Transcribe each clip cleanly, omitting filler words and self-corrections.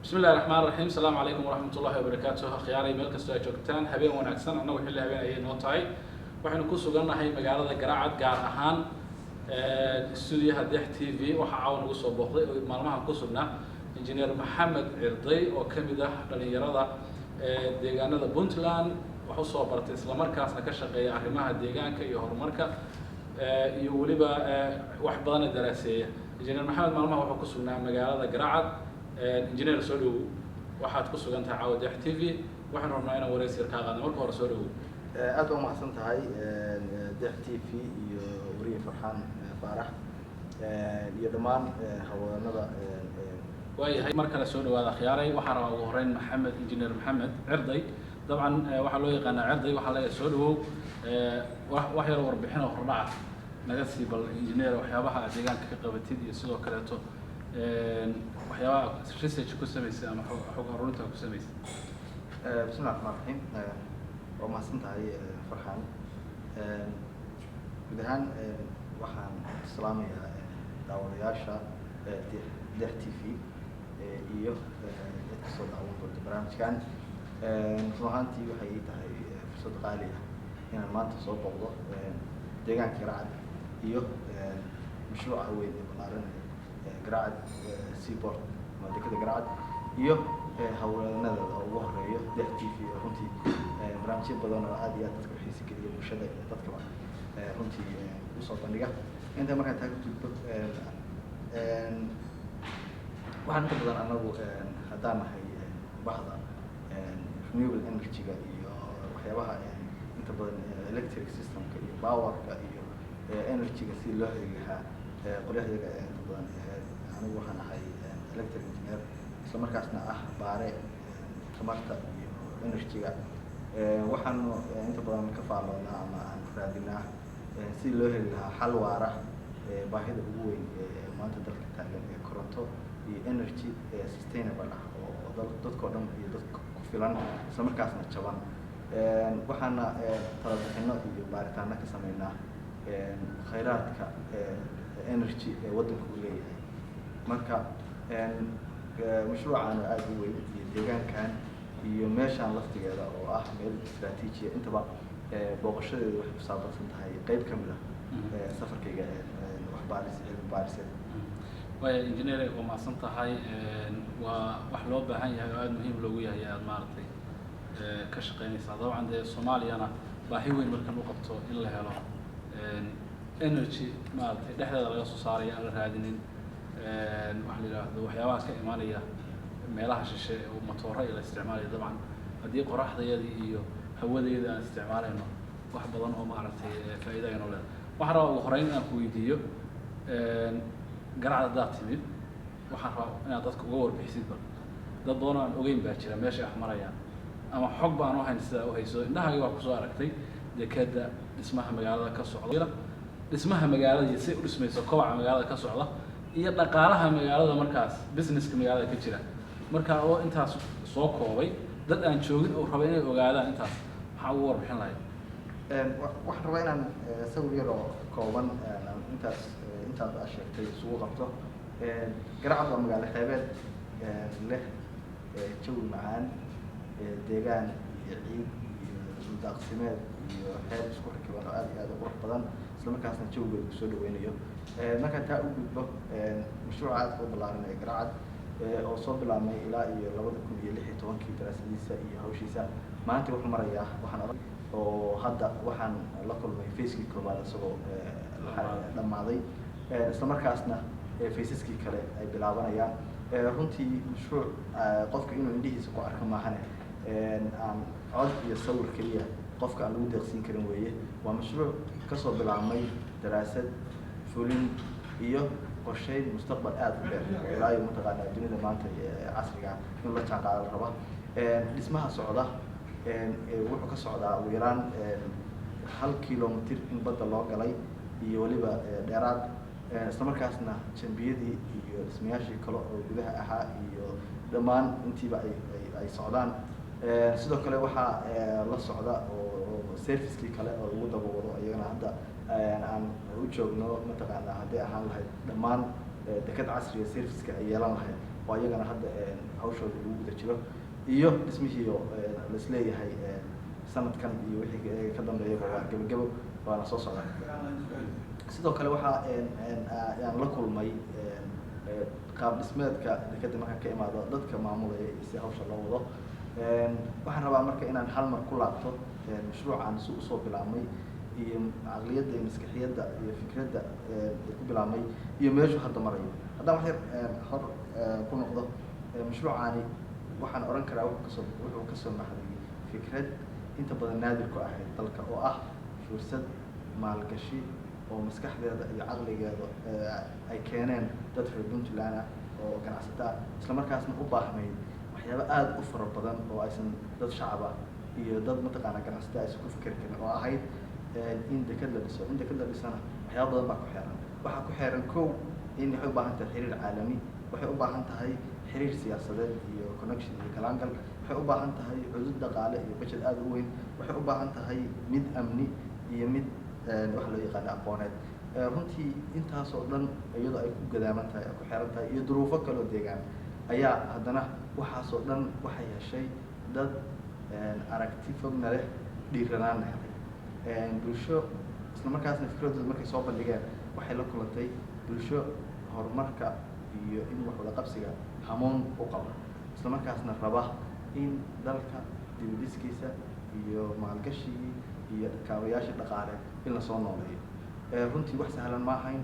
بسم الله الرحمن الرحيم السلام عليكم ورحمة الله وبركاته خياري مeel kasta ay joogtaan habeen wanaagsan annagu xilli habeen ayay noo tahay waxaynu ku sugannahay magaalada Garaacad gaar ahaan studio Dex TV waxa caawan ugu soo booqday oo maalmahan ku sugnaa injineer Maxamed Cirday oo kamid ah dhalinyarada deegaanada Puntland waxa uu soo bartay isla markaasna ka shaqeeya arrimaha deegaanka iyo horumarka iyo waliba wax badan daraaseeya injineer Maxamed maalmahan waxa ku sugnaa magaalada Garaacad injineer soo dhaw waxaad ku sugan tahay Dex TV waxaan rabnaa inaan wareysi ka qaadano marka hore soo dhaw aad u mahadsan tahay Dex TV iyo wariye Farxaan Faarax iyo dhamaan haweenada waayahay marka la soo dhawaada khiyaaray waxaan rabaa ugu horeyn Maxamed injineer Maxamed Cirday dabcan waxa loo yaqaan Cirday waxa laga soo dhaw wax yar warbixin oo hordhac naga sii bal injineer waxyaabaha deegaanka ka qabatid iyo sidoo kale waxyaabaha research ku sameysay ama xog ururinta ku sameysay bismillaahir rahmaanir rahiim oo mahadsan tahay Farxaan guud ahaan waxaan salaamayaa daawadayaasha Dex TV iyo dadka soo daawan doonta barnaamijkan ruuxantii waxay tahay fursad qaali ah inaan maanta soo booqdo deegaanka Garaacad iyo mashruuca weyn ee ballaaran Garaacad seaport dekada Garaacad iyo haweenada ugu horeeyo Dex TV runtii barnaamijyo badan oo aad iyo aad dadka xiiso geliya bulshada iyo dadka runtii u soo bandhiga inta markaa taag gudbo waxaan inta badan anagu haddaan nahay bahda renewable energy-ga iyo waxyaabaha inta badan electric system-ka iyo power-ka iyo energy-ga si loo heli lahaa qolyahayaga inta badan anigu waxaan ahay electric engineer isla markaasna ah baare tamarta iyo energy-ga waxaan inta badan ka faaloonaa ama aan raadinaa si loo heli lahaa xal waara baahida ugu weyn ee maanta dalka taagan ee koronto iyo energy sustainable ah oo dadka dhan iyo dadka ku filan isla markaasna jaban waxaana tala bixino iyo baaritaano ka sameynaa khayraadka energy ee waddanku u leeyahay marka mashruucan aad u weyn iyo deegaankan iyo meeshaan laftigeeda oo ah meel istiraatiiji intaba booqashadeedu waxay ku saabsan tahay qayb ka mid ah safarkayga waxbaariseed waayo injineer oo maasan tahay waa wax loo baahan yahay oo aad muhiim loogu yahay aad maartay ka shaqeynaysaa dabcan dee Soomaaliyana baahi weyn markan u qabto in la helo energy maartay dhexdeeda laga soo saaray aan la raadinin wax la yiraahdo waxyaabaha ka imaanaya meelaha shishe oo matooro la isticmaalayo dabcan haddii qoraxdeedii iyo hawadeeda aan isticmaalayno wax badan oo maartay faa'iido ay noo leedahay waxaan rabaa ugu horeyn aan ku weydiiyo Garaacad daad timid waxaan rabaa inaad dadka uga warbixisid dad badan aan ogeyn baa jira meesha ay marayaan ama xog baan u hayn sida u hayso indhahaaga waa ku soo aragtay dekada dhismaha magaalada ka socda dhismaha magaalada si u dhismayso kobaca magaalada ka socda iyo dhaqaalaha magaalada markaas businesska magaalada ka jira marka oo intaas soo koobay dad aan joogin oo raba inay ogaadaan intaas waxa uu warbixin lahayd waxaan rabaa inaan sawir yar oo kooban intaad sheegtay isugu qabto Garaacad waa magaalo xeebeed leh jawi macaan deegaan iyo ciid iyo daaqsimeed iyo xeeb isku rakiban oo aad iyo aad u qurux badan isla markaasna jawigeedu soo dhaweynayo marka taa u gudbo mashruuca aad u ballaaran ee Garaacad oo soo bilaabmay ilaa iyo 2016 daraasadiisa iyo hawshiisa maanta wuxuu marayaa waxaan oo hadda waxaan la kulmay facekii koobaad isagoo dhamaaday isla markaasna faceski kale ay bilaabanayaan runtii mashruuc qofka inuu indhihiisa ku arko maahane aan cod iyo sawir kaliya qofka aan lagu deeqsin karin weeye waa mashruuc ka soo bilaabmay daraasad fulin iyo qorsheyn mustaqbal aad u dheer ilaa iyo mataqaanaa dunida maanta casriga in la jaanqaado raba dhismaha socda wuxuu ka socdaa ugu yaraan 1 kilomitir in badda loo galay iyo waliba dheeraad isla markaasna jambiyadii iyo dhismayaashii kale oo gudaha ahaa iyo dhammaan intiiba ay socdaan sidoo kale waxaa la socda oo servicekii kale oo lagu daba wado iyagana hadda aan u joogno mataqaanaa haddii ahaan lahayd dhammaan dekad casriga serviceka ay yeelan lahayd oo iyagana hadda hawshooda lagu guda jiro iyo dhismihii oo la isleeyahay sanadkan iyo wixii ka dambeeyaba waa gebagebo waana soo socda. sidoo kale waxaa aan la kulmay qaab dhismeedka dekeda markaan ka imaado dadka maamulaya si hawsha loo wado. waxaan rabaa marka inaan hal mar ku laabto mashruucan si usoo bilaabmay iyo caqliyadda iyo maskaxiyadda iyo fikradda ku bilaabmay iyo meeshuu hadda marayo. haddaan wax yar hor ku noqdo mashruucani waxaan oran karaa wuxuu kasoo baxday fikrad inta badan naadir ku ahayd dalka oo ah fursad maalgashi oo maskaxdeeda iyo caqligeeda ay keeneen dad reer Puntland ah oo ganacsato ah isla markaasna u baahnayd waxyaabo aad u fara badan oo aysan dad shacab ah iyo dad mataqaana ganacsato aysan ku fikri karin oo ahayd in deked la dhiso. in deked la dhisana waxyaabo badan baa ku xeeran. waxaa ku xeeran kow in waxay u baahan tahay xiriir caalami, waxay u baahan tahay xiriir siyaasadeed iyo connection iyo galaangal, waxay u baahan tahay cudud dhaqaale iyo budget aad u weyn, waxay u baahan tahay mid amni iyo mid wax loo yaqaan aqooneed. runtii intaas oo dhan iyadoo ay ku gadaaman tahay ku xeeran tahay iyo duruufo kale oo deegaan ayaa haddana waxaas oo dhan waxay heshay dad aragti fogna leh dhiiranaan helay bulsho isla markaasna fikradooda markay soo bandhigeen waxay la kulantay bulsho horumarka iyo in wax wada qabsiga hamoon u qaba isla markaasna raba in dalka dibadhiskiisa iyo maalgashigii iyo kaabayaasha dhaqaale in la soo nooleeyo. runtii wax sahlan ma ahayn.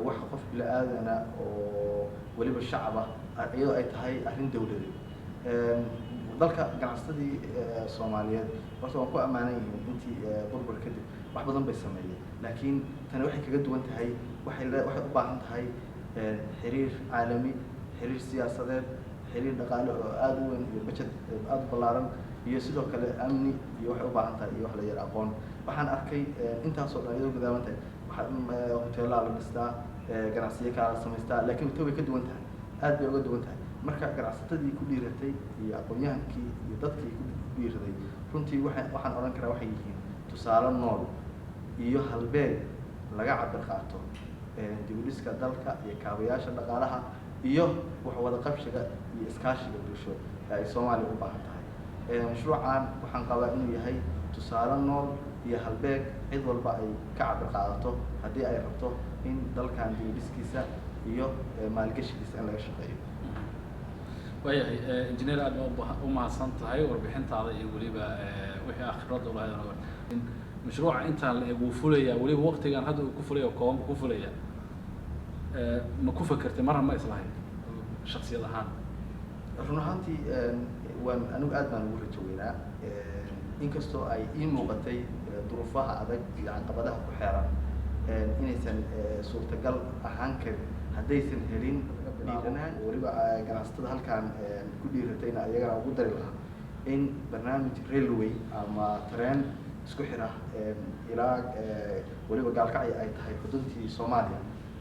wax qof bini-aadana oo weliba shacab ah iyadoo ay tahay arrin dawladeed. dalka ganacsatadii Soomaaliyeed horta waan ku ammaanan yihiin intii burbur kadib wax badan bay sameeyeen, laakiin tani waxay kaga duwan tahay waxay u baahan tahay xiriir caalami, xiriir siyaasadeed, xiriir dhaqaale oo aad u weyn iyo budget aad u ballaaran iyo sidoo kale amni iyo waxay u baahan tahay iyo wax la yar aqoon. waxaan arkay intaas oo dhan iyadoo gadaaman tahay hoteelaa la dhistaa, ganacsiyo kala la samaystaa, laakiin way ka duwan tahay, aad bay uga duwan tahay. marka ganacsatadii ku dhiiratay iyo aqoon-yahankii iyo dadkii ku dhiiraday runtii waxaan oran karaa waxay yihiin tusaale nool iyo halbeeg laga cabir qaato dibadhiska dalka iyo kaabayaasha dhaqaalaha iyo wax wada qabshiga iyo iskaashiga bulsho ee ay Soomaaliya u baahan tahay. mashruucan waxaan qabaa inuu yahay tusaale nool iyo halbeeg cid walba ay ka cabir qaadato haddii ay rabto in dalkan dibadhiskiisa iyo maalgashigiisa in laga shaqeeyo. waayahay engineer aad u mahadsan tahay warbixintaada iyo weliba wixii akhirada u lahayd mashruuca intaan la eegu fulaya weliba waqtigan hadda uu ku fulaya kooban ku fulaya ma ku fakartay marna ma islahayn shakhsiyad ahaan? run ahaantii anigu aad baan ugu rajo weynaa inkastoo ay ii muuqatay duruufaha adag iyo caqabadaha ku xeeran inaysan suurtagal ahaan karin haddaysan helin dhiiranaan. weliba ganacsatada halkaan ku dhiiratayna iyagana ugu dari lahaa in barnaamij railway ama tareen isku xira ilaa weliba gaalkacyo ay tahay xuduntii Soomaaliya,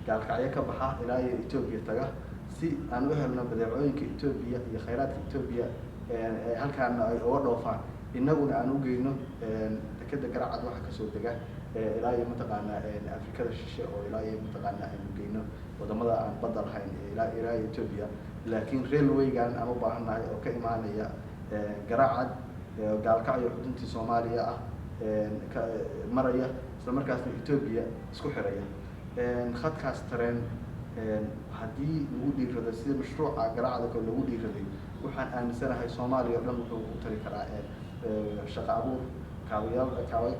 gaalkacyo ka baxa ilaa iyo Ethiopia taga si aan u helno badeecooyinka Ethiopia iyo khayraadka Ethiopia halkaan ay uga dhoofaan innaguna aan u geyno dekeda Garacad waxa kasoo dega ilaa iyo mataqaana Afrikada shishe oo ilaa iyo mataqaana aan geyno wadamada aan badda lahayn ilaa Ethiopia. laakiin railwaygan aan u baahannahay oo ka imaanaya Garacad gaalkacyo xuduntii Soomaaliya ah maraya isla markaasna Ethiopia isku xiraya. khadkaas tareen haddii lagu dhiirado sida mashruuca Garacad oo lagu dhiiraday waxaan aaminsanahay Soomaaliya oo dhan wuxuu u tari karaa shaqo abuur,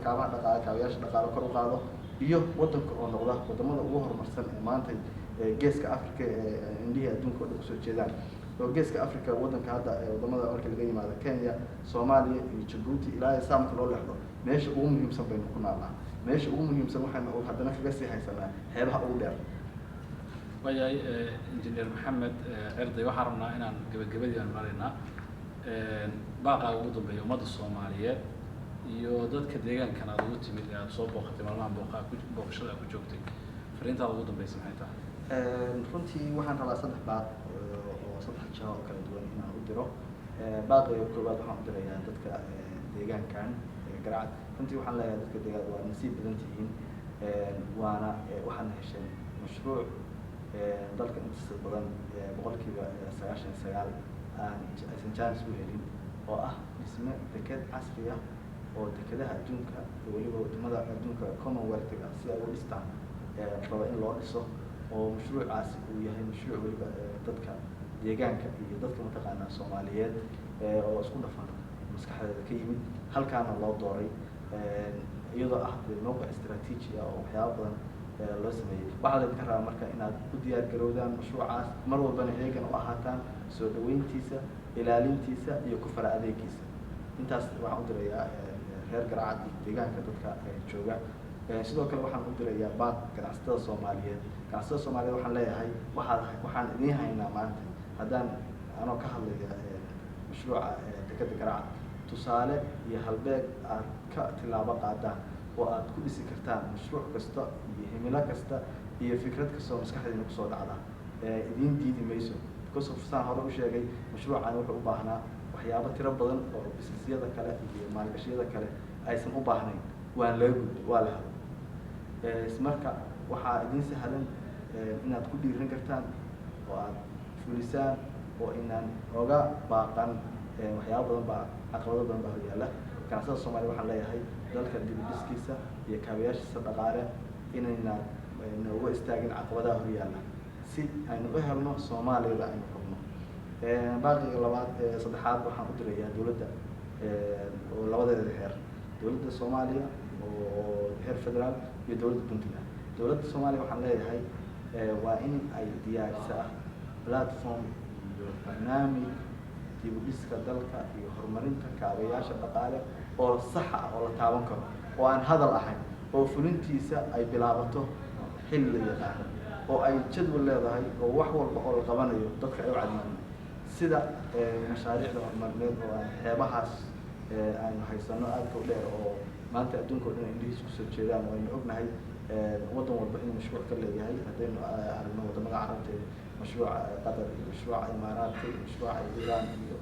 kaabayaasha dhaqaale kor u qaado iyo wadanka oo noqda wadamada ugu horumarsan ee maanta geeska Afrika indhihii adduunka oo dhan kusoo jeedaan. oo geeska Afrika wadanka hadda wadamada marka laga yimaado Kenya, Soomaaliya iyo Djibouti ilaa saamka loo leexdo meesha ugu muhiimsan baynu ku noolnahay. meesha ugu muhiimsan waxaan haddana kaga sii haysanaa xeebaha ugu dheer. waayahay engineer Maxamed Cirday waxaan rabnaa inaan gabagabadii aan maraynaa baaqaaga ugu dambeeya ummadda Soomaaliyeed iyo dadka deegaankan aad ugu timid ee aad soo booqatay maalmahan booqashada aad ku joogtay fariintaada ugu dambeysa maxay tahay? runtii waxaan rabaa saddex baaq oo saddex jaho oo kala duwan inaan u diro. baaqayga koowaad waxaan u dirayaa dadka deegaankan Garacad. runtii waxaan leeyahay dadka deegaanka waa nasiib badan tihiin waana waxaan hesheen mashruuc dalka intiisa badan boqolkiiba 99 aysan chance u helin oo ah dhisme deked casri ah oo dekedaha adduunka iyo weliba wadamada adduunka commonwealth-ga si ay u dhistaan raba in loo dhiso oo mashruucaasi uu yahay mashruuc weliba dadka deegaanka iyo dadka mataqaanaa Soomaaliyeed oo isku dhafan maskaxdeeda ka yimid halkaana loo dooray iyadoo ah mowqif istiraatiiji ah oo waxyaabo badan loo sameeyay waxaa la idinka rabaa marka inaad u diyaar garowdaan mashruucaas mar walbana heegan u ahaataan soo dhaweyntiisa ilaalintiisa iyo ku fara adeegiisa intaas waxaan u dirayaa reer Garacad iyo deegaanka dadka jooga sidoo kale waxaan u dirayaa baad ganacsatada Soomaaliyeed waxaan leeyahay waxaan idin haynaa maanta haddaan anoo ka hadlaya mashruuca dekeda Garacad tusaale iyo halbeeg aad ka tilaabo qaadaan oo aad ku dhisi kartaan mashruuc kasta iyo himilo kasta iyo fikrad kasta oo maskaxdeena kusoo dhacda idin diidi mayso because of saan hore u sheegay mashruucan wuxuu u baahnaa waxyaabo tiro badan oo businessyada kale iyo maalgashiyada kale aysan u baahnayn waan laga gudbay waa la helay marka waxaa idin sahlan inaad ku dhiiran kartaan oo aad fulisaan oo inaan oga baaqan waxyaabo badan baa caqabado badan baa yaala ganacsatada Soomaaliya waxaan leeyahay dalka dib u dhiskiisa iyo kaabayaashiisa dhaqaale inayna nooga istaagin caqabadaha hor yaala si aynu u helno Soomaalida aynu rabno baaqiga labaad saddexaad waxaan u dirayaa dawladda oo labadeeda heer dawladda Soomaaliya oo heer federaal iyo dawladda Puntland dawladda Soomaaliya waxaan leeyahay waa in ay diyaarisaa platform iyo barnaamij dib u dhiska dalka iyo horumarinta kaabayaasha dhaqaale oo sax ah oo la taaban karo oo aan hadal ahayn oo fulintiisa ay bilaabato xilli la yaqaan oo ay jadwal leedahay oo wax walba oo la qabanayo dadka ay u cadmaan sida mashaariicda horumarineed oo aan xeebahaas aynu haysano aad u dheer oo maanta adduunka oo dhan indhihiisa kusoo jeedaan oo aynu ognahay waddan walba inuu mashruuc ka leeyahay haddaynu aragno wadamada carabta mashruuca qatar iyo mashruuca imaaraadka iyo mashruuca iiraan iyo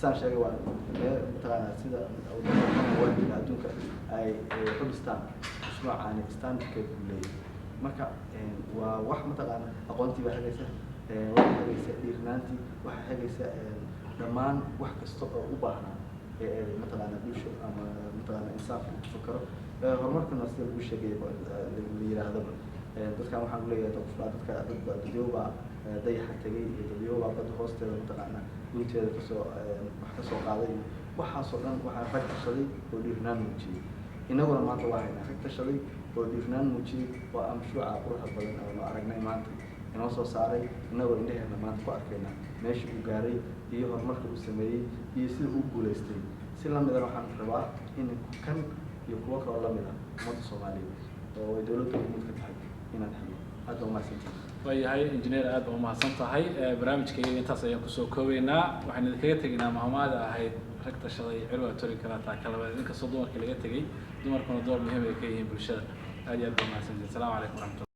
saan sheegay waa mataqaanaa sida wadamada adduunka ay xubistaan mashruucaani standardka leeyahay marka waa wax mataqaanaa aqoontii baa hagaysa waxa hagaysa dhiirnaantii waxa hagaysa dhammaan wax kasta oo u baahnaa mataqaanaa bulsho ama mataqaanaa insaaf ku fakaro horumarkana sida lagu sheegay la yiraahdaba dadkan waxaan u leeyahay dadka dadyoba dayaxa tagay iyo dadyoba badda hoosteeda mataqaanaa gunteeda kasoo wax kasoo qaaday waxaasoo dhan waxaa rag tashaday oo dhiirnaan muujiyey inaguna maanta waa haynaa rag tashaday oo dhiirnaan muujiyey oo aan mashruuca quruxda badan aynu aragnay maanta inoo soo saaray inagoo indhaheena maanta ku arkayna meesha uu gaaray iyo horumarka uu sameeyey iyo sida uu guulaystay si lamidana waxaan rabaa in kan iyo kuwo kaloo lamid ah ummadda Soomaaliyeed oo ay dowladda mid ka tahay inaad helo aad u mahadsantahay. waayahay injineer aad baa u mahadsan tahay barnaamijkayga intaas ayaan kusoo koobaynaa waxaan idinkaga tegaynaa mahmaada ahayd rag tashaday cirwa tori kala taa kala inkastoo dumarkii laga tegay dumarkuna door muhiim ay ka yihiin bulshada aad iyo aad baa u mahadsantahay. Assalaamu calaykum waraxmatullahi